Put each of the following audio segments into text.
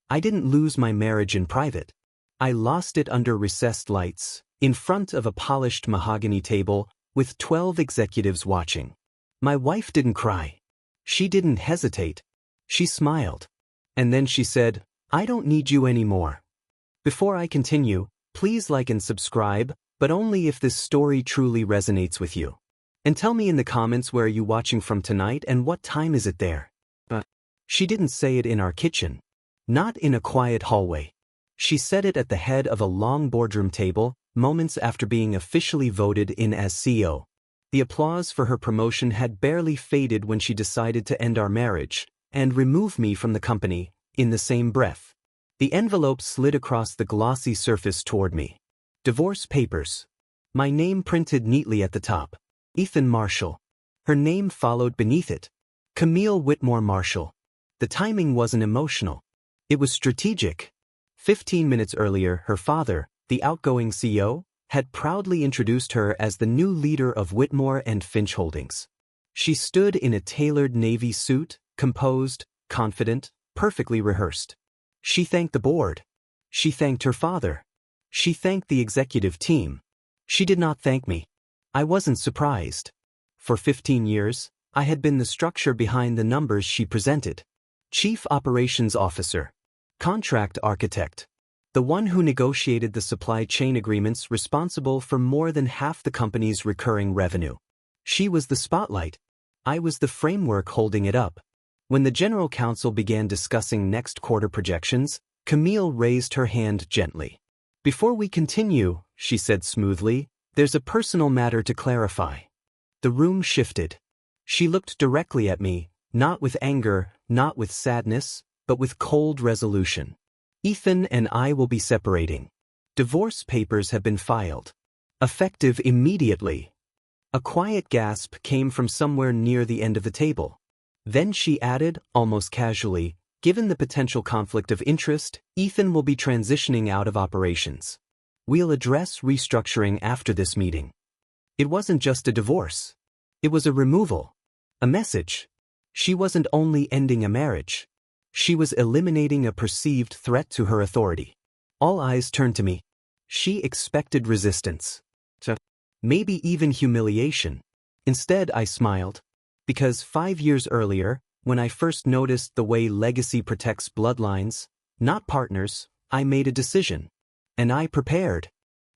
I didn't lose my marriage in private. I lost it under recessed lights, in front of a polished mahogany table, with 12 executives watching. My wife didn't cry. She didn't hesitate. She smiled. And then she said, "I don't need you anymore." Before I continue, please like and subscribe, but only if this story truly resonates with you. And tell me in the comments where are you watching from tonight and what time is it there. But she didn't say it in our kitchen. Not in a quiet hallway. She said it at the head of a long boardroom table, moments after being officially voted in as CEO. The applause for her promotion had barely faded when she decided to end our marriage and remove me from the company, in the same breath. The envelope slid across the glossy surface toward me. Divorce papers. My name printed neatly at the top. Ethan Marshall. Her name followed beneath it. Camille Whitmore Marshall. The timing wasn't emotional. It was strategic. 15 minutes earlier, her father, the outgoing CEO, had proudly introduced her as the new leader of Whitmore and Finch Holdings. She stood in a tailored navy suit, composed, confident, perfectly rehearsed. She thanked the board. She thanked her father. She thanked the executive team. She did not thank me. I wasn't surprised. For 15 years, I had been the structure behind the numbers she presented. Chief Operations Officer. Contract architect. The one who negotiated the supply chain agreements responsible for more than half the company's recurring revenue. She was the spotlight. I was the framework holding it up. When the general counsel began discussing next quarter projections, Camille raised her hand gently. "Before we continue," she said smoothly, "there's a personal matter to clarify." The room shifted. She looked directly at me, not with anger, not with sadness, but with cold resolution. "Ethan and I will be separating. Divorce papers have been filed. Effective immediately." A quiet gasp came from somewhere near the end of the table. Then she added, almost casually, "Given the potential conflict of interest, Ethan will be transitioning out of operations. We'll address restructuring after this meeting." It wasn't just a divorce. It was a removal. A message. She wasn't only ending a marriage. She was eliminating a perceived threat to her authority. All eyes turned to me. She expected resistance. Maybe even humiliation. Instead, I smiled. Because 5 years earlier, when I first noticed the way legacy protects bloodlines, not partners, I made a decision. And I prepared.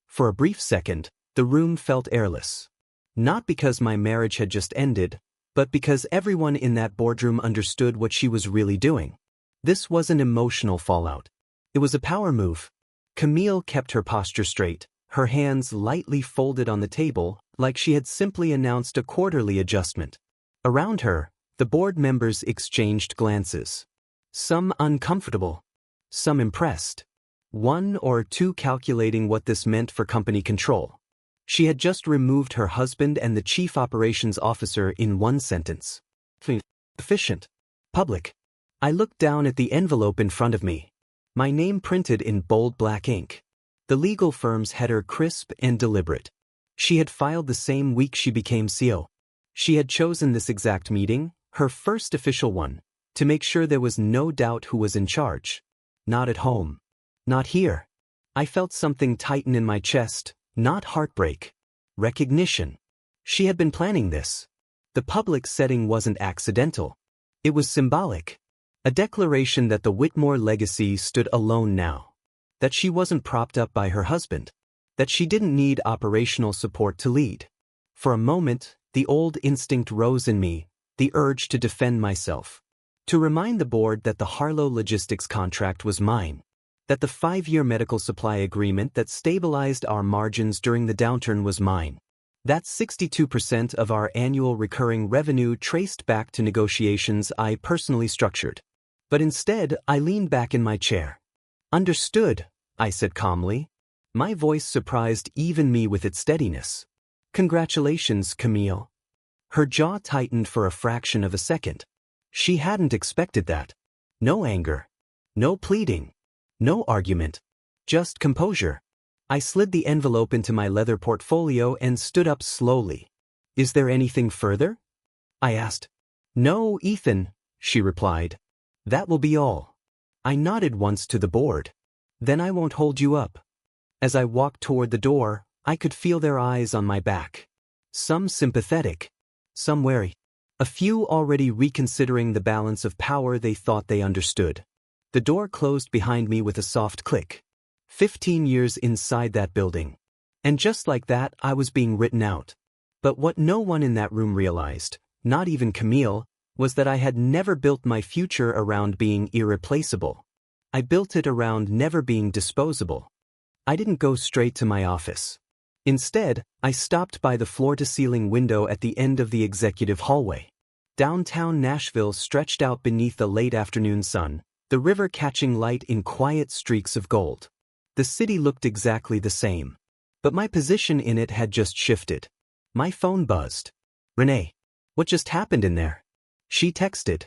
For a brief second, the room felt airless. Not because my marriage had just ended, but because everyone in that boardroom understood what she was really doing. This wasn't emotional fallout. It was a power move. Camille kept her posture straight, her hands lightly folded on the table, like she had simply announced a quarterly adjustment. Around her, the board members exchanged glances. Some uncomfortable. Some impressed. One or two calculating what this meant for company control. She had just removed her husband and the chief operations officer in one sentence. Efficient. Public. I looked down at the envelope in front of me. My name printed in bold black ink. The legal firm's header crisp and deliberate. She had filed the same week she became CEO. She had chosen this exact meeting, her first official one, to make sure there was no doubt who was in charge. Not at home. Not here. I felt something tighten in my chest, not heartbreak. Recognition. She had been planning this. The public setting wasn't accidental. It was symbolic. A declaration that the Whitmore legacy stood alone now. That she wasn't propped up by her husband. That she didn't need operational support to lead. For a moment, the old instinct rose in me, the urge to defend myself. To remind the board that the Harlow Logistics contract was mine. That the 5-year medical supply agreement that stabilized our margins during the downturn was mine. That 62% of our annual recurring revenue traced back to negotiations I personally structured. But instead, I leaned back in my chair. "Understood," I said calmly. My voice surprised even me with its steadiness. "Congratulations, Camille." Her jaw tightened for a fraction of a second. She hadn't expected that. No anger. No pleading. No argument. Just composure. I slid the envelope into my leather portfolio and stood up slowly. "Is there anything further?" I asked. "No, Ethan," she replied. "That will be all." I nodded once to the board. Then I won't hold you up. As I walked toward the door, I could feel their eyes on my back. Some sympathetic, some wary. A few already reconsidering the balance of power they thought they understood. The door closed behind me with a soft click. 15 years inside that building. And just like that, I was being written out. But what no one in that room realized, not even Camille, was that I had never built my future around being irreplaceable. I built it around never being disposable. I didn't go straight to my office. Instead, I stopped by the floor-to-ceiling window at the end of the executive hallway. Downtown Nashville stretched out beneath the late afternoon sun, the river catching light in quiet streaks of gold. The city looked exactly the same. But my position in it had just shifted. My phone buzzed. "Renee, what just happened in there?" She texted.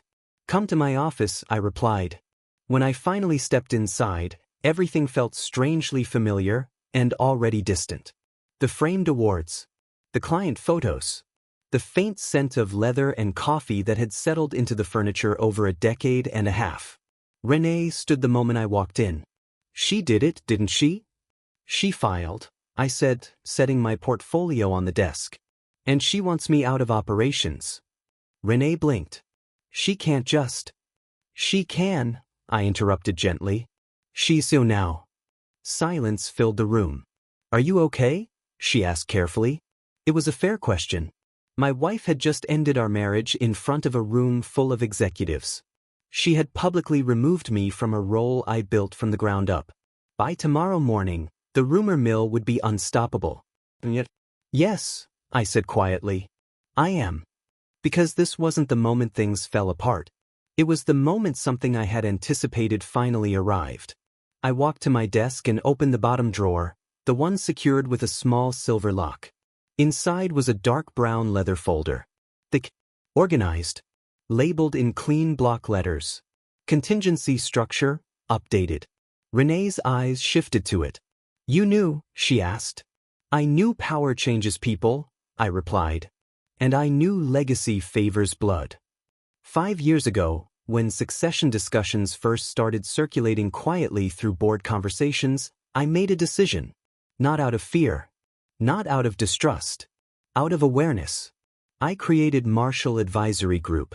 "Come to my office," I replied. When I finally stepped inside, everything felt strangely familiar and already distant. The framed awards, the client photos, the faint scent of leather and coffee that had settled into the furniture over a decade and a half. Renee stood the moment I walked in. "She did it, didn't she?" "She filed," I said, setting my portfolio on the desk. "And she wants me out of operations." Renee blinked. "She can't just." "She can," I interrupted gently. "She's so now." Silence filled the room. "Are you okay?" she asked carefully. It was a fair question. My wife had just ended our marriage in front of a room full of executives. She had publicly removed me from a role I built from the ground up. By tomorrow morning, the rumor mill would be unstoppable. And yet, "Yes," I said quietly. "I am." Because this wasn't the moment things fell apart. It was the moment something I had anticipated finally arrived. I walked to my desk and opened the bottom drawer, the one secured with a small silver lock. Inside was a dark brown leather folder. Thick, organized, labeled in clean block letters. Contingency structure, updated. Renee's eyes shifted to it. "You knew?" she asked. "I knew power changes people," I replied. "And I knew legacy favors blood." 5 years ago, when succession discussions first started circulating quietly through board conversations, I made a decision. Not out of fear. Not out of distrust. Out of awareness. I created Marshall Advisory Group.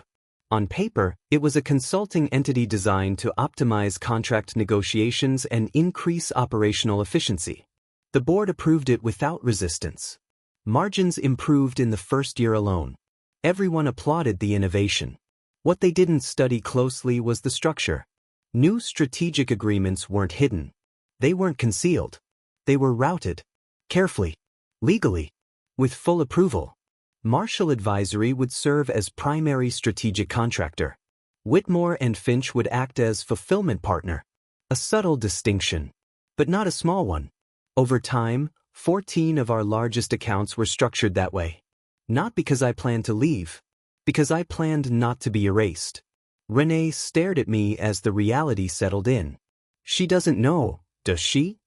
On paper, it was a consulting entity designed to optimize contract negotiations and increase operational efficiency. The board approved it without resistance. Margins improved in the first year alone. Everyone applauded the innovation. What they didn't study closely was the structure. New strategic agreements weren't hidden. They weren't concealed. They were routed. Carefully. Legally. With full approval. Marshall Advisory would serve as primary strategic contractor. Whitmore and Finch would act as fulfillment partner. A subtle distinction. But not a small one. Over time, 14 of our largest accounts were structured that way. Not because I planned to leave. Because I planned not to be erased. Renee stared at me as the reality settled in. "She doesn't know, does she?"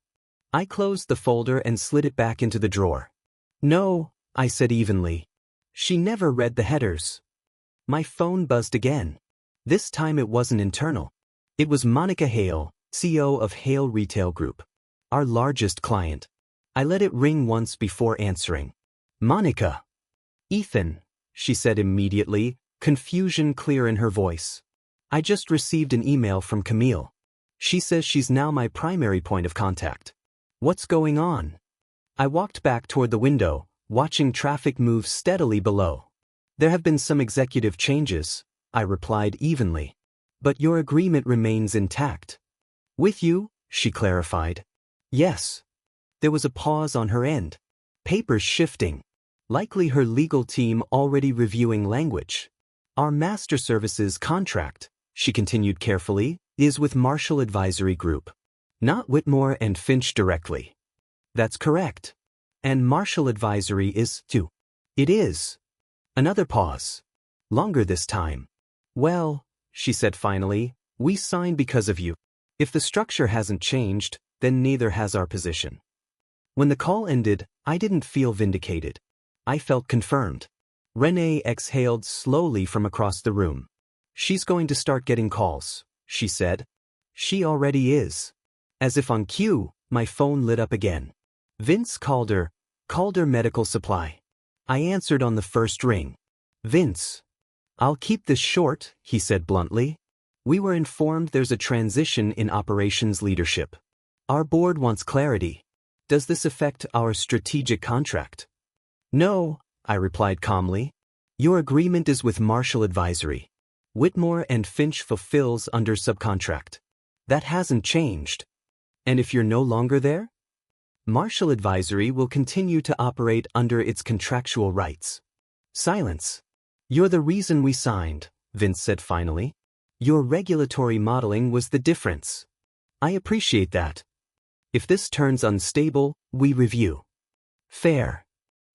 I closed the folder and slid it back into the drawer. "No," I said evenly. "She never read the headers." My phone buzzed again. This time it wasn't internal. It was Monica Hale, CEO of Hale Retail Group. Our largest client. I let it ring once before answering. "Monica." "Ethan," she said immediately, confusion clear in her voice. "I just received an email from Camille. She says she's now my primary point of contact. What's going on?" I walked back toward the window, watching traffic move steadily below. "There have been some executive changes," I replied evenly. "But your agreement remains intact." "With you?" she clarified. "Yes." There was a pause on her end. Papers shifting. Likely her legal team already reviewing language. "Our master services contract," she continued carefully, "is with Marshall Advisory Group. Not Whitmore and Finch directly." "That's correct. And Marshall Advisory is, too." "It is." Another pause. Longer this time. "Well," she said finally, "we signed because of you. If the structure hasn't changed, then neither has our position." When the call ended, I didn't feel vindicated. I felt confirmed. Renee exhaled slowly from across the room. "She's going to start getting calls," she said. She already is. As if on cue, my phone lit up again. Vince Calder Medical Supply. I answered on the first ring. Vince. I'll keep this short, he said bluntly. We were informed there's a transition in operations leadership. Our board wants clarity. Does this affect our strategic contract? No, I replied calmly. Your agreement is with Marshall Advisory. Whitmore and Finch fulfills under subcontract. That hasn't changed. And if you're no longer there? Marshall Advisory will continue to operate under its contractual rights. Silence. You're the reason we signed, Vince said finally. Your regulatory modeling was the difference. I appreciate that. If this turns unstable, we review. Fair.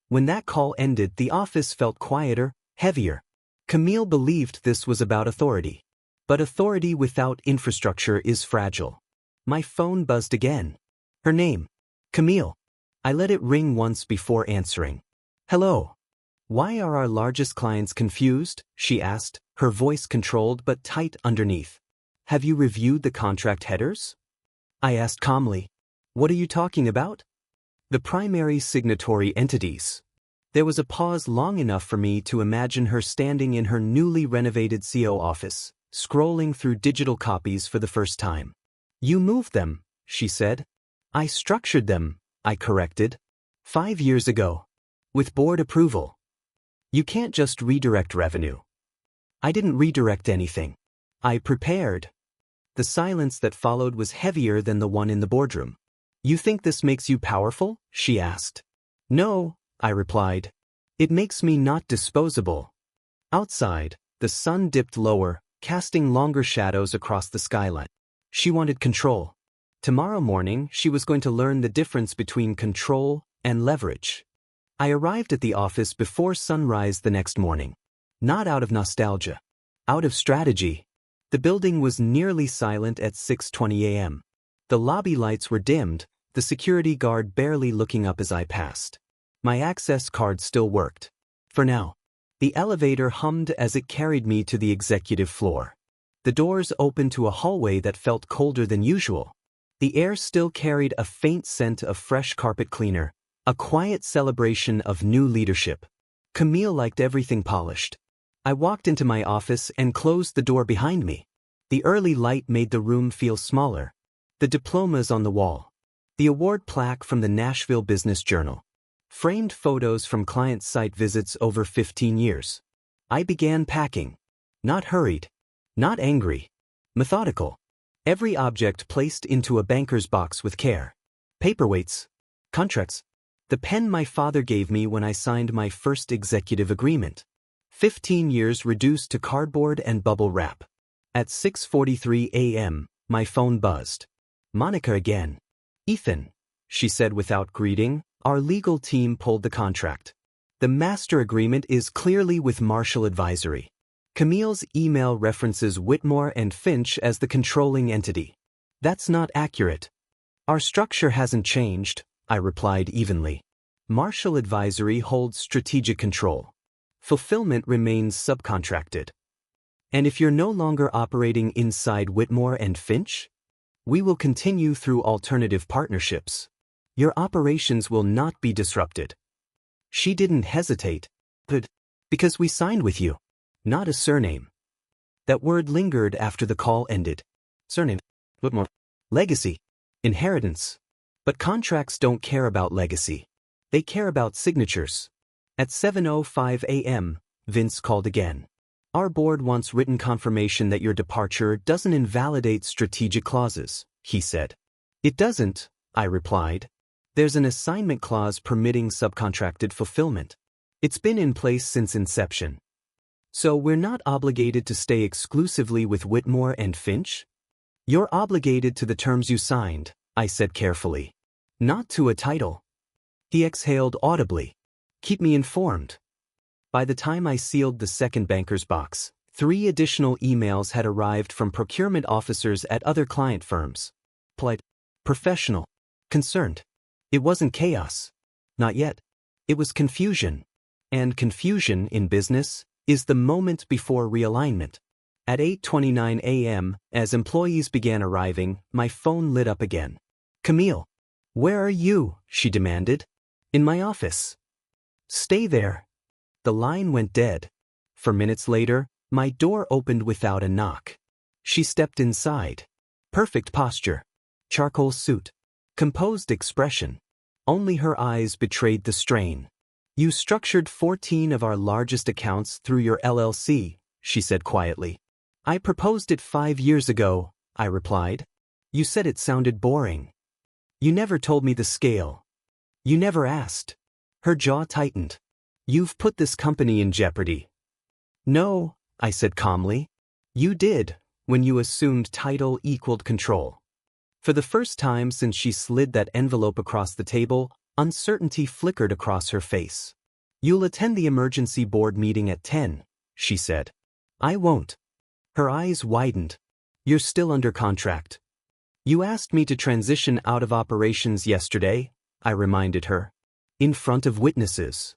When that call ended, the office felt quieter, heavier. Camille believed this was about authority. But authority without infrastructure is fragile. My phone buzzed again. Her name. Camille. I let it ring once before answering. Hello. Why are our largest clients confused? She asked, her voice controlled but tight underneath. Have you reviewed the contract headers? I asked calmly. What are you talking about? The primary signatory entities. There was a pause long enough for me to imagine her standing in her newly renovated CO office, scrolling through digital copies for the first time. You moved them, she said. I structured them, I corrected. 5 years ago. With board approval. You can't just redirect revenue. I didn't redirect anything. I prepared. The silence that followed was heavier than the one in the boardroom. You think this makes you powerful? She asked. No, I replied. It makes me not disposable. Outside, the sun dipped lower, casting longer shadows across the skyline. She wanted control. Tomorrow morning, she was going to learn the difference between control and leverage. I arrived at the office before sunrise the next morning. Not out of nostalgia. Out of strategy. The building was nearly silent at 6:20 a.m. The lobby lights were dimmed, the security guard barely looking up as I passed. My access card still worked. For now. The elevator hummed as it carried me to the executive floor. The doors opened to a hallway that felt colder than usual. The air still carried a faint scent of fresh carpet cleaner, a quiet celebration of new leadership. Camille liked everything polished. I walked into my office and closed the door behind me. The early light made the room feel smaller. The diplomas on the wall. The award plaque from the Nashville Business Journal. Framed photos from client site visits over 15 years. I began packing. Not hurried. Not angry. Methodical. Every object placed into a banker's box with care. Paperweights. Contracts. The pen my father gave me when I signed my first executive agreement. 15 years reduced to cardboard and bubble wrap. At 6:43 a.m., my phone buzzed. Monica again. Ethan, she said without greeting, our legal team pulled the contract. The master agreement is clearly with Marshall Advisory. Camille's email references Whitmore and Finch as the controlling entity. That's not accurate. Our structure hasn't changed, I replied evenly. Marshall Advisory holds strategic control. Fulfillment remains subcontracted. And if you're no longer operating inside Whitmore and Finch, we will continue through alternative partnerships. Your operations will not be disrupted. She didn't hesitate. But because we signed with you. Not a surname. That word lingered after the call ended. Surname. Whitmore. Legacy. Inheritance. But contracts don't care about legacy. They care about signatures. At 7:05 a.m., Vince called again. Our board wants written confirmation that your departure doesn't invalidate strategic clauses, he said. It doesn't, I replied. There's an assignment clause permitting subcontracted fulfillment. It's been in place since inception. So we're not obligated to stay exclusively with Whitmore and Finch? You're obligated to the terms you signed, I said carefully. Not to a title. He exhaled audibly. Keep me informed. By the time I sealed the second banker's box, 3 additional emails had arrived from procurement officers at other client firms. Polite, professional, concerned. It wasn't chaos. Not yet. It was confusion. And confusion in business is the moment before realignment. At 8:29 a.m., as employees began arriving, my phone lit up again. "Camille, where are you?" she demanded. "In my office." "Stay there." The line went dead. For minutes later, my door opened without a knock. She stepped inside. Perfect posture. Charcoal suit. Composed expression. Only her eyes betrayed the strain. "You structured 14 of our largest accounts through your LLC," she said quietly. "I proposed it 5 years ago," I replied. "You said it sounded boring. You never told me the scale. You never asked." Her jaw tightened. "You've put this company in jeopardy." "No," I said calmly. "You did, when you assumed title equaled control." For the first time since she slid that envelope across the table, uncertainty flickered across her face. "You'll attend the emergency board meeting at 10, she said. "I won't." Her eyes widened. "You're still under contract." "You asked me to transition out of operations yesterday," I reminded her. "In front of witnesses."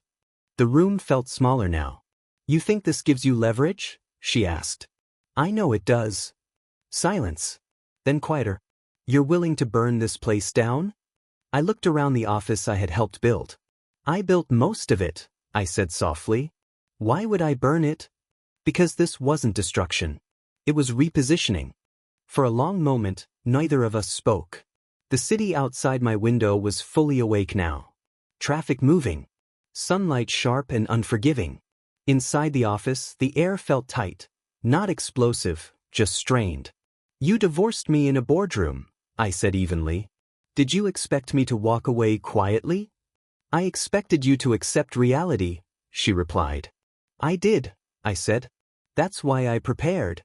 The room felt smaller now. "You think this gives you leverage?" she asked. "I know it does." Silence. Then quieter. "You're willing to burn this place down?" I looked around the office I had helped build. "I built most of it," I said softly. "Why would I burn it?" Because this wasn't destruction. It was repositioning. For a long moment, neither of us spoke. The city outside my window was fully awake now. Traffic moving. Sunlight sharp and unforgiving. Inside the office, the air felt tight. Not explosive, just strained. "You divorced me in a boardroom," I said evenly. "Did you expect me to walk away quietly?" "I expected you to accept reality," she replied. "I did," I said. "That's why I prepared."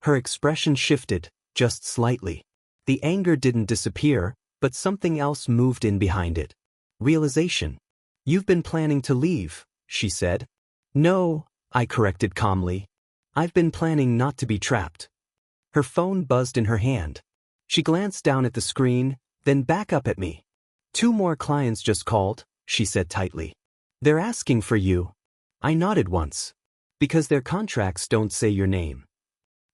Her expression shifted, just slightly. The anger didn't disappear, but something else moved in behind it. Realization. "You've been planning to leave," she said. "No," I corrected calmly. "I've been planning not to be trapped." Her phone buzzed in her hand. She glanced down at the screen, then back up at me. "2 more clients just called," she said tightly. "They're asking for you." I nodded once. "Because their contracts don't say your name."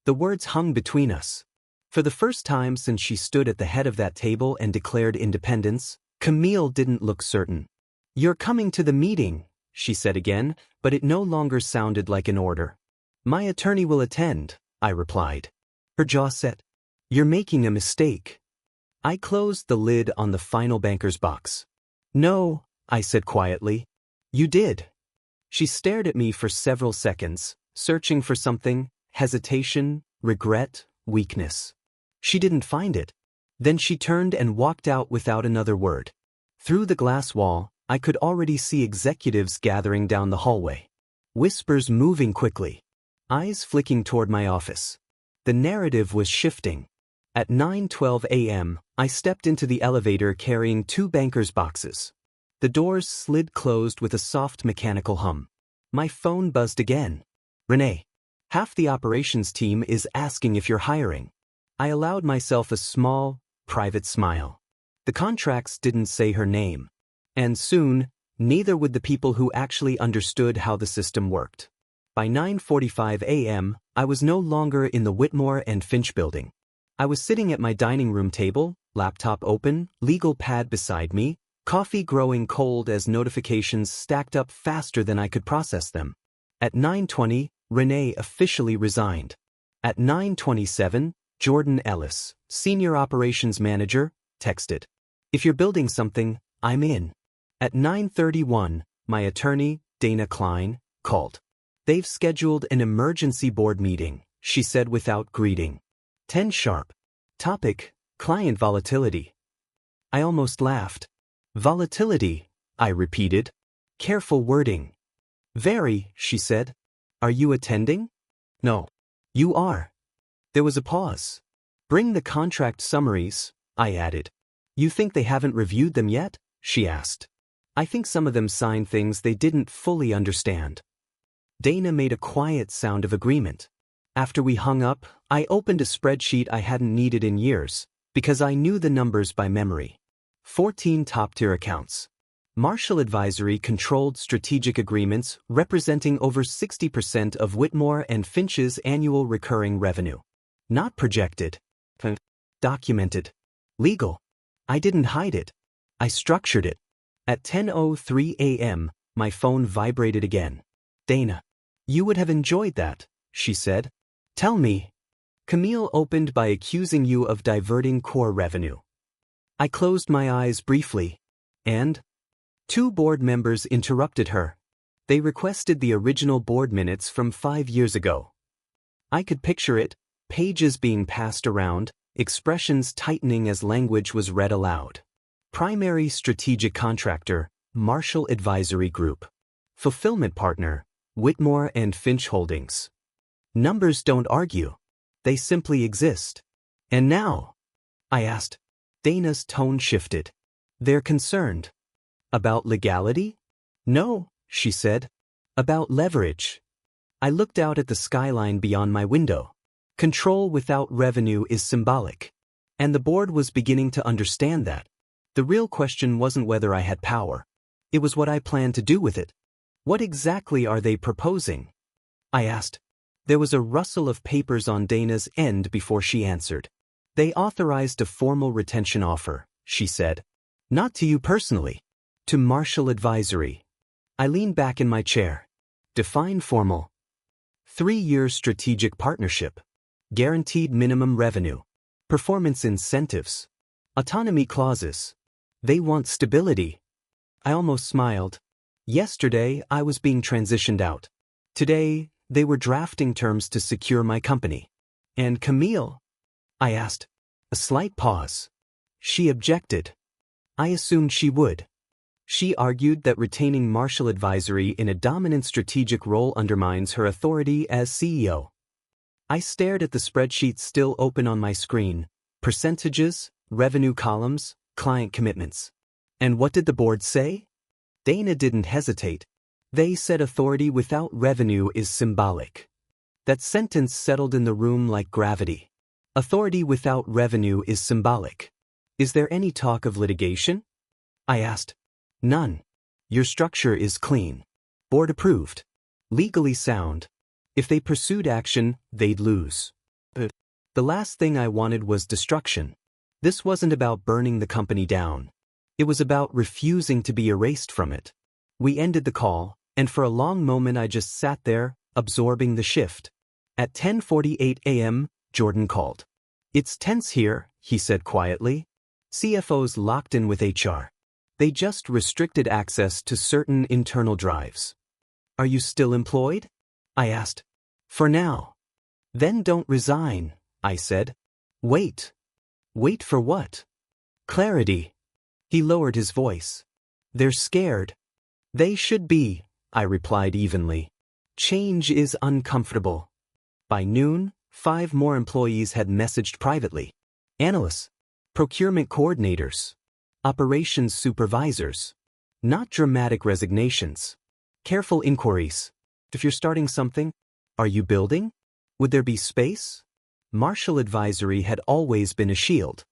The words hung between us. For the first time since she stood at the head of that table and declared independence, Camille didn't look certain. "You're coming to the meeting," she said again, but it no longer sounded like an order. "My attorney will attend," I replied. Her jaw set. "You're making a mistake." I closed the lid on the final banker's box. "No," I said quietly. "You did." She stared at me for several seconds, searching for something, hesitation, regret, weakness. She didn't find it. Then she turned and walked out without another word. Through the glass wall, I could already see executives gathering down the hallway. Whispers moving quickly. Eyes flicking toward my office. The narrative was shifting. At 9:12 a.m., I stepped into the elevator carrying 2 banker's boxes. The doors slid closed with a soft mechanical hum. My phone buzzed again. "Renee, half the operations team is asking if you're hiring." I allowed myself a small, private smile. The contracts didn't say her name. And soon, neither would the people who actually understood how the system worked. By 9:45 a.m., I was no longer in the Whitmore and Finch building. I was sitting at my dining room table, laptop open, legal pad beside me, coffee growing cold as notifications stacked up faster than I could process them. At 9:20, Renee officially resigned. At 9:27, Jordan Ellis, Senior Operations Manager, texted, "If you're building something, I'm in." At 9:31, my attorney, Dana Klein, called. "They've scheduled an emergency board meeting," she said without greeting. 10 sharp. Topic, client volatility. I almost laughed. "Volatility," I repeated. Careful wording. "Very," she said. "Are you attending?" "No." "You are." There was a pause. "Bring the contract summaries," I added. "You think they haven't reviewed them yet?" she asked. "I think some of them signed things they didn't fully understand." Dana made a quiet sound of agreement. After we hung up, I opened a spreadsheet I hadn't needed in years, because I knew the numbers by memory. 14 top-tier accounts. Marshall Advisory controlled strategic agreements representing over 60% of Whitmore and Finch's annual recurring revenue. Not projected. Documented. Legal. I didn't hide it. I structured it. At 10:03 a.m., my phone vibrated again. Dana. You would have enjoyed that, she said. Tell me. Camille opened by accusing you of diverting core revenue. I closed my eyes briefly. And? Two board members interrupted her. They requested the original board minutes from 5 years ago. I could picture it, pages being passed around, expressions tightening as language was read aloud. Primary strategic contractor, Marshall Advisory Group. Fulfillment partner, Whitmore and Finch Holdings. Numbers don't argue. They simply exist. And now? I asked. Dana's tone shifted. They're concerned. About legality? No, she said. About leverage. I looked out at the skyline beyond my window. Control without revenue is symbolic. And the board was beginning to understand that. The real question wasn't whether I had power. It was what I planned to do with it. What exactly are they proposing? I asked. There was a rustle of papers on Dana's end before she answered. They authorized a formal retention offer, she said. Not to you personally. To Marshall Advisory. I leaned back in my chair. Define formal. 3-year strategic partnership. Guaranteed minimum revenue. Performance incentives. Autonomy clauses. They want stability. I almost smiled. Yesterday, I was being transitioned out. Today, they were drafting terms to secure my company. And Camille? I asked. A slight pause. She objected. I assumed she would. She argued that retaining Marshall Advisory in a dominant strategic role undermines her authority as CEO. I stared at the spreadsheet still open on my screen. Percentages, revenue columns, client commitments. And what did the board say? Dana didn't hesitate. They said authority without revenue is symbolic. That sentence settled in the room like gravity. Authority without revenue is symbolic. Is there any talk of litigation? I asked. None. Your structure is clean. Board approved. Legally sound. If they pursued action, they'd lose. But the last thing I wanted was destruction. This wasn't about burning the company down. It was about refusing to be erased from it. We ended the call, and for a long moment I just sat there, absorbing the shift. At 10:48 a.m., Jordan called. It's tense here, he said quietly. CFO's locked in with HR. They just restricted access to certain internal drives. Are you still employed? I asked. For now. Then don't resign, I said. Wait. Wait for what? Clarity. He lowered his voice. They're scared. They should be, I replied evenly. Change is uncomfortable. By noon, 5 more employees had messaged privately. Analysts. Procurement coordinators. Operations supervisors. Not dramatic resignations. Careful inquiries. If you're starting something, are you building? Would there be space? Marshall Advisory had always been a shield.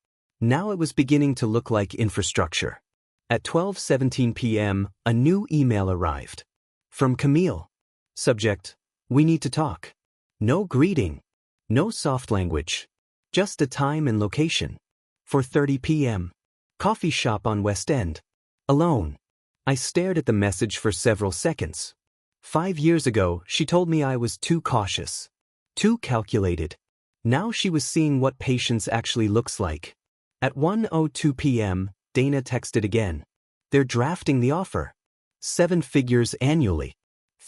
Now it was beginning to look like infrastructure. At 12:17 p.m., a new email arrived. From Camille. Subject, we need to talk. No greeting. No soft language. Just a time and location. 4:30 p.m. Coffee shop on West End. Alone. I stared at the message for several seconds. 5 years ago, she told me I was too cautious. Too calculated. Now she was seeing what patience actually looks like. At 1:02 p.m., Dana texted again. They're drafting the offer. 7 figures annually.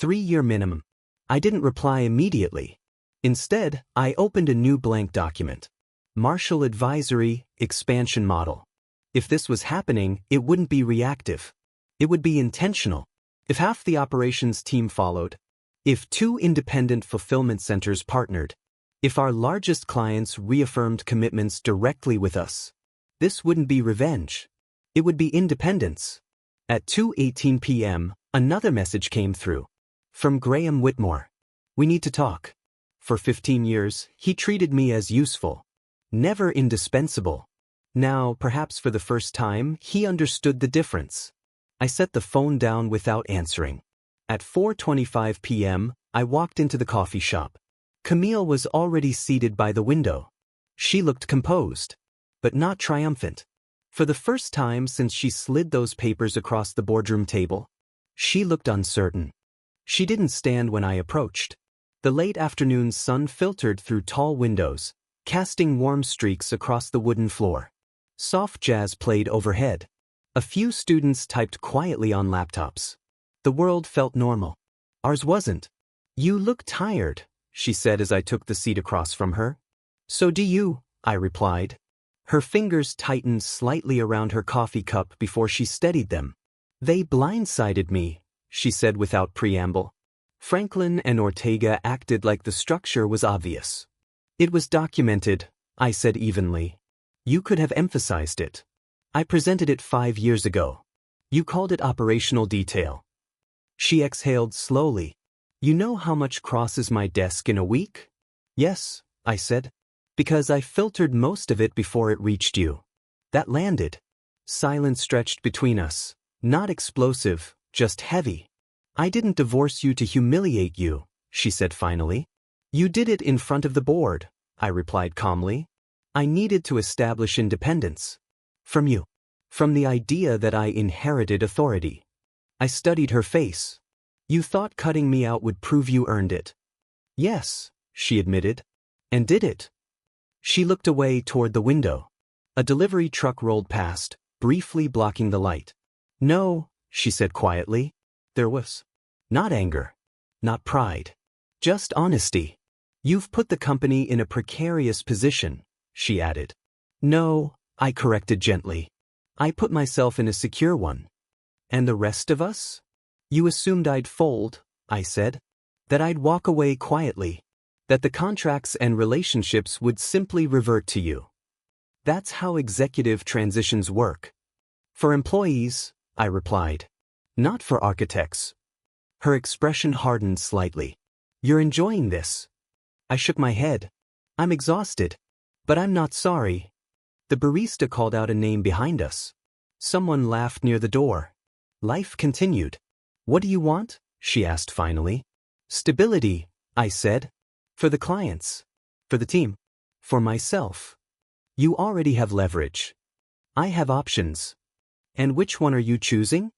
3-year minimum. I didn't reply immediately. Instead, I opened a new blank document. Marshall Advisory, expansion model. If this was happening, it wouldn't be reactive. It would be intentional. If half the operations team followed, if 2 independent fulfillment centers partnered, if our largest clients reaffirmed commitments directly with us, this wouldn't be revenge. It would be independence. At 2:18 p.m., another message came through. From Graham Whitmore. We need to talk. For 15 years, he treated me as useful. Never indispensable. Now, perhaps for the first time, he understood the difference. I set the phone down without answering. At 4:25 p.m., I walked into the coffee shop. Camille was already seated by the window. She looked composed, but not triumphant. For the first time since she slid those papers across the boardroom table, she looked uncertain. She didn't stand when I approached. The late afternoon sun filtered through tall windows, casting warm streaks across the wooden floor. Soft jazz played overhead. A few students typed quietly on laptops. The world felt normal. Ours wasn't. "You look tired," she said as I took the seat across from her. "So do you," I replied. Her fingers tightened slightly around her coffee cup before she steadied them. "They blindsided me," she said without preamble. Franklin and Ortega acted like the structure was obvious. "It was documented," I said evenly. "You could have emphasized it. I presented it 5 years ago. You called it operational detail." She exhaled slowly. "You know how much crosses my desk in a week?" "Yes," I said. "Because I filtered most of it before it reached you." That landed. Silence stretched between us. Not explosive, just heavy. "I didn't divorce you to humiliate you," she said finally. "You did it in front of the board," I replied calmly. "I needed to establish independence. From you. From the idea that I inherited authority." I studied her face. "You thought cutting me out would prove you earned it." "Yes," she admitted. "And did it?" She looked away toward the window. A delivery truck rolled past, briefly blocking the light. "No," she said quietly. "There was not anger, not pride, just honesty. You've put the company in a precarious position," she added. "No," I corrected gently. "I put myself in a secure one." "And the rest of us?" "You assumed I'd fold," I said. "That I'd walk away quietly. That the contracts and relationships would simply revert to you. That's how executive transitions work. For employees," I replied. "Not for architects." Her expression hardened slightly. "You're enjoying this?" I shook my head. "I'm exhausted. But I'm not sorry." The barista called out a name behind us. Someone laughed near the door. Life continued. "What do you want?" she asked finally. "Stability," I said. "For the clients. For the team. For myself." "You already have leverage." "I have options." "And which one are you choosing?"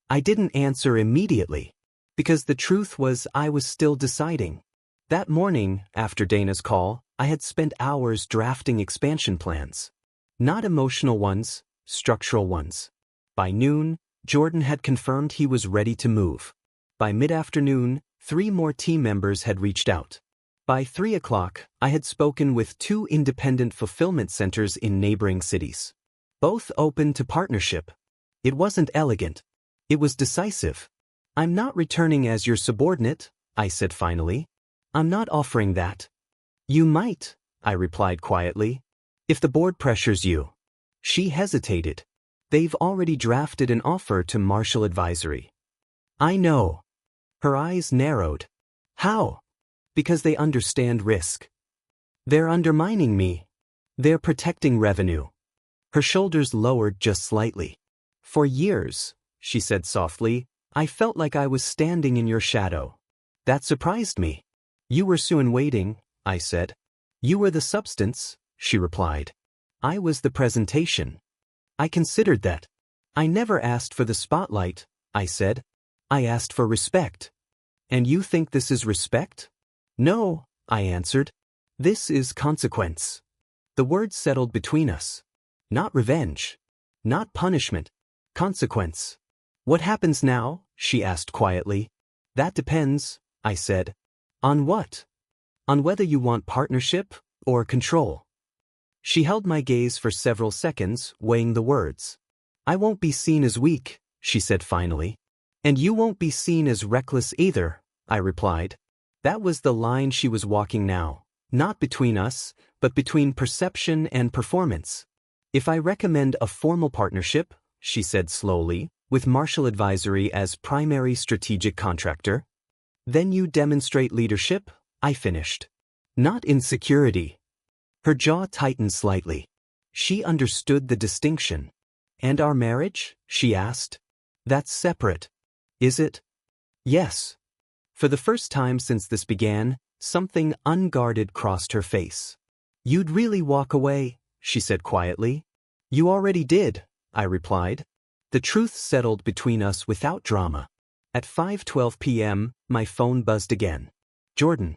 I didn't answer immediately, because the truth was I was still deciding. That morning, after Dana's call, I had spent hours drafting expansion plans. Not emotional ones, structural ones. By noon, Jordan had confirmed he was ready to move. By mid-afternoon, 3 more team members had reached out. By 3 o'clock, I had spoken with 2 independent fulfillment centers in neighboring cities. Both open to partnership. It wasn't elegant. It was decisive. "I'm not returning as your subordinate," I said finally. "I'm not offering that." "You might," I replied quietly. "If the board pressures you." She hesitated. "They've already drafted an offer to Marshall Advisory." "I know." Her eyes narrowed. "How?" "Because they understand risk. They're undermining me. They're protecting revenue." Her shoulders lowered just slightly. "For years," she said softly, "I felt like I was standing in your shadow. That surprised me." "You were Sue waiting," I said. "You were the substance," she replied. "I was the presentation." I considered that. "I never asked for the spotlight," I said. "I asked for respect." "And you think this is respect?" "No," I answered. "This is consequence." The words settled between us. Not revenge. Not punishment. Consequence. "What happens now?" she asked quietly. "That depends," I said. "On what?" "On whether you want partnership or control." She held my gaze for several seconds, weighing the words. "I won't be seen as weak," she said finally. "And you won't be seen as reckless either," I replied. That was the line she was walking now, not between us, but between perception and performance. "If I recommend a formal partnership," she said slowly, "with Marshall Advisory as primary strategic contractor, then you demonstrate leadership," I finished. "Not insecurity." Her jaw tightened slightly. She understood the distinction. "And our marriage?" she asked. That's separate. Is it? Yes. For the first time since this began, something unguarded crossed her face. You'd really walk away, she said quietly. You already did, I replied. The truth settled between us without drama. At 5:12 p.m., my phone buzzed again. Jordan.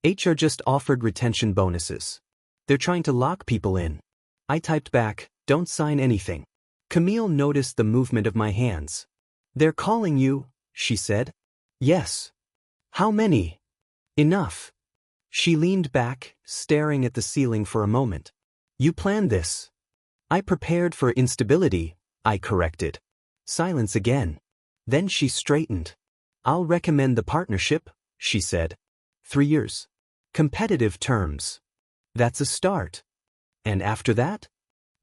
HR just offered retention bonuses. They're trying to lock people in. I typed back, don't sign anything. Camille noticed the movement of my hands. They're calling you, she said. Yes. How many? Enough. She leaned back, staring at the ceiling for a moment. You planned this. I prepared for instability, I corrected. Silence again. Then she straightened. I'll recommend the partnership, she said. 3 years. Competitive terms. That's a start. And after that?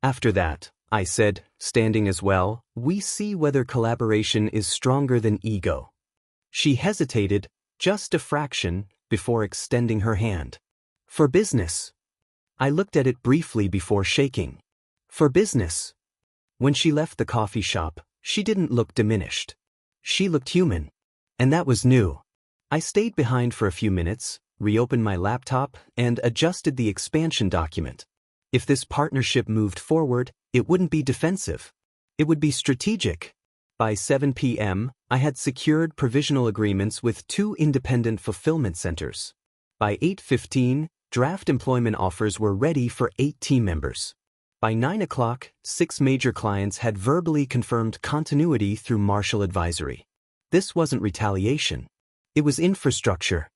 After that, I said, standing as well, we see whether collaboration is stronger than ego. She hesitated, just a fraction, before extending her hand. For business. I looked at it briefly before shaking. For business. When she left the coffee shop, she didn't look diminished. She looked human. And that was new. I stayed behind for a few minutes, reopened my laptop, and adjusted the expansion document. If this partnership moved forward, it wouldn't be defensive. It would be strategic. By 7 p.m., I had secured provisional agreements with 2 independent fulfillment centers. By 8:15, draft employment offers were ready for 8 team members. By 9 o'clock, 6 major clients had verbally confirmed continuity through Marshall Advisory. This wasn't retaliation. It was infrastructure.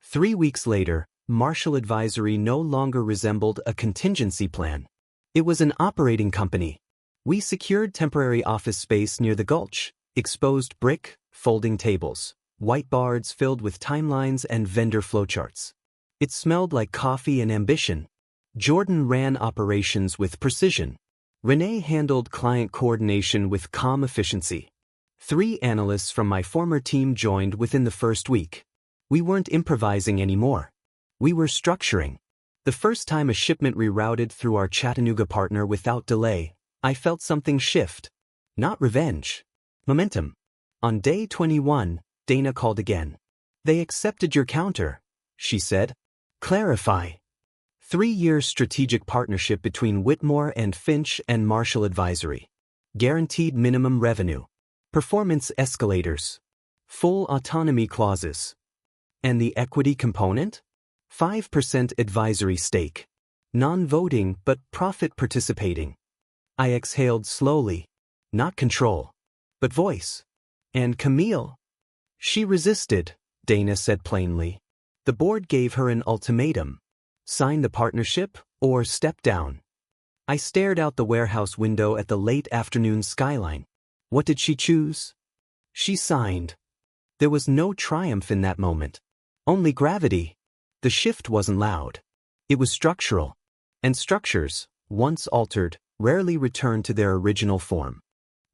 3 weeks later, Marshall Advisory no longer resembled a contingency plan. It was an operating company. We secured temporary office space near the Gulch, exposed brick, folding tables, whiteboards filled with timelines and vendor flowcharts. It smelled like coffee and ambition. Jordan ran operations with precision. Renee handled client coordination with calm efficiency. 3 analysts from my former team joined within the first week. We weren't improvising anymore. We were structuring. The first time a shipment rerouted through our Chattanooga partner without delay, I felt something shift. Not revenge. Momentum. On day 21, Dana called again. They accepted your counter, she said. Clarify. 3-year strategic partnership between Whitmore and Finch and Marshall Advisory. Guaranteed minimum revenue. Performance escalators. Full autonomy clauses. And the equity component? 5% advisory stake. Non-voting but profit participating. I exhaled slowly. Not control, but voice. And Camille? She resisted, Dana said plainly. The board gave her an ultimatum. Sign the partnership or step down. I stared out the warehouse window at the late afternoon skyline. What did she choose? She signed. There was no triumph in that moment. Only gravity. The shift wasn't loud. It was structural. And structures, once altered, rarely returned to their original form.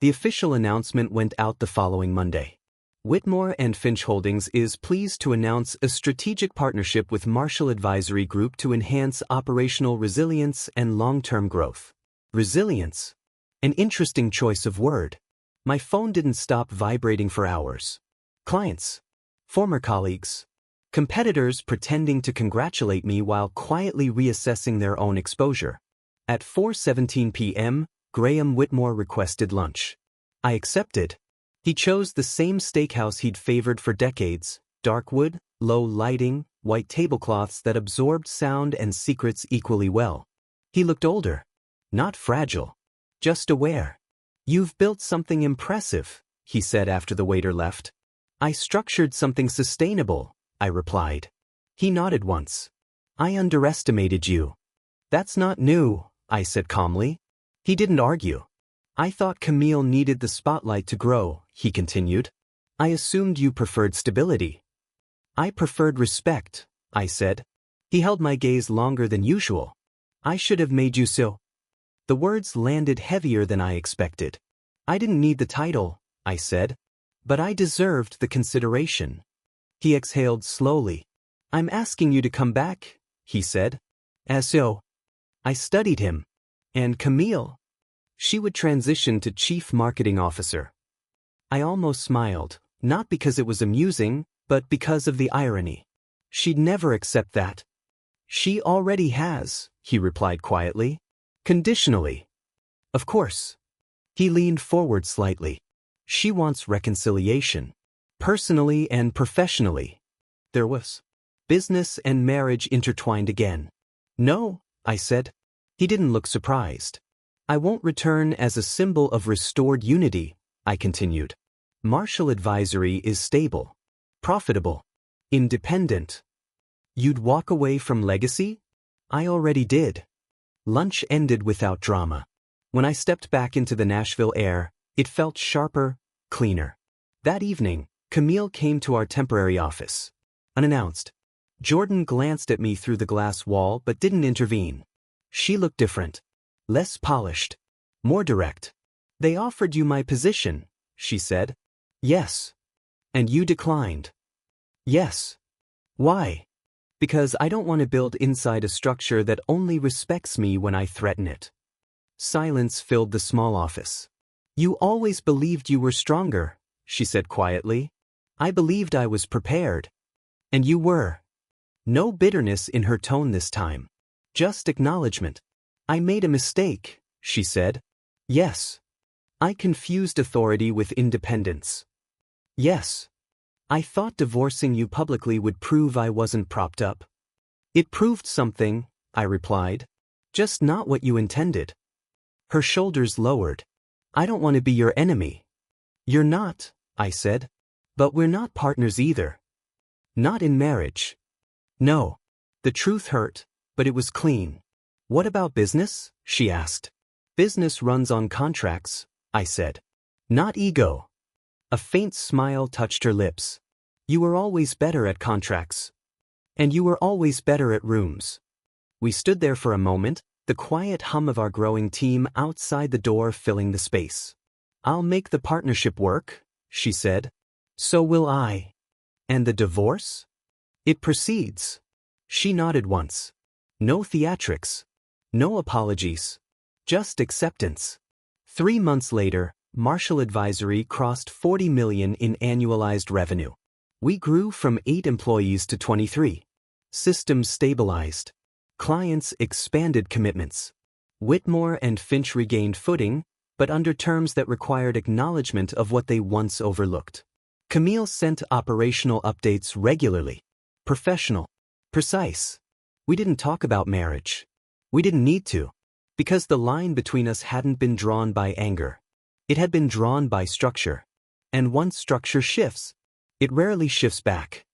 The official announcement went out the following Monday. Whitmore and Finch Holdings is pleased to announce a strategic partnership with Marshall Advisory Group to enhance operational resilience and long-term growth. Resilience. An interesting choice of word. My phone didn't stop vibrating for hours. Clients. Former colleagues. Competitors pretending to congratulate me while quietly reassessing their own exposure. At 4:17 p.m., Graham Whitmore requested lunch. I accepted. He chose the same steakhouse he'd favored for decades, dark wood, low lighting, white tablecloths that absorbed sound and secrets equally well. He looked older. Not fragile. Just aware. You've built something impressive, he said after the waiter left. I structured something sustainable, I replied. He nodded once. I underestimated you. That's not new, I said calmly. He didn't argue. I thought Camille needed the spotlight to grow, he continued. I assumed you preferred stability. I preferred respect, I said. He held my gaze longer than usual. I should have made you so. The words landed heavier than I expected. I didn't need the title, I said. But I deserved the consideration. He exhaled slowly. I'm asking you to come back, he said. As so. I studied him. And Camille. She would transition to Chief Marketing Officer. I almost smiled, not because it was amusing, but because of the irony. She'd never accept that. She already has, he replied quietly. Conditionally. Of course. He leaned forward slightly. She wants reconciliation. Personally and professionally. There was. Business and marriage intertwined again. No, I said. He didn't look surprised. I won't return as a symbol of restored unity, I continued. Marshall Advisory is stable. Profitable. Independent. You'd walk away from legacy? I already did. Lunch ended without drama. When I stepped back into the Nashville air, it felt sharper, cleaner. That evening, Camille came to our temporary office. Unannounced. Jordan glanced at me through the glass wall but didn't intervene. She looked different. Less polished. More direct. They offered you my position, she said. Yes. And you declined. Yes. Why? Because I don't want to build inside a structure that only respects me when I threaten it. Silence filled the small office. You always believed you were stronger, she said quietly. I believed I was prepared. And you were. No bitterness in her tone this time. Just acknowledgement. I made a mistake, she said. Yes. I confused authority with independence. Yes. I thought divorcing you publicly would prove I wasn't propped up. It proved something, I replied. Just not what you intended. Her shoulders lowered. I don't want to be your enemy. You're not, I said. But we're not partners either. Not in marriage. No. The truth hurt, but it was clean. What about business? She asked. Business runs on contracts, I said. Not ego. A faint smile touched her lips. You were always better at contracts. And you were always better at rooms. We stood there for a moment, the quiet hum of our growing team outside the door filling the space. I'll make the partnership work, she said. So will I. And the divorce? It proceeds. She nodded once. No theatrics. No apologies. Just acceptance. 3 months later, Marshall Advisory crossed $40 million in annualized revenue. We grew from 8 employees to 23. Systems stabilized. Clients expanded commitments. Whitmore and Finch regained footing, but under terms that required acknowledgement of what they once overlooked. Camille sent operational updates regularly. Professional. Precise. We didn't talk about marriage. We didn't need to. Because the line between us hadn't been drawn by anger. It had been drawn by structure. And once structure shifts, it rarely shifts back.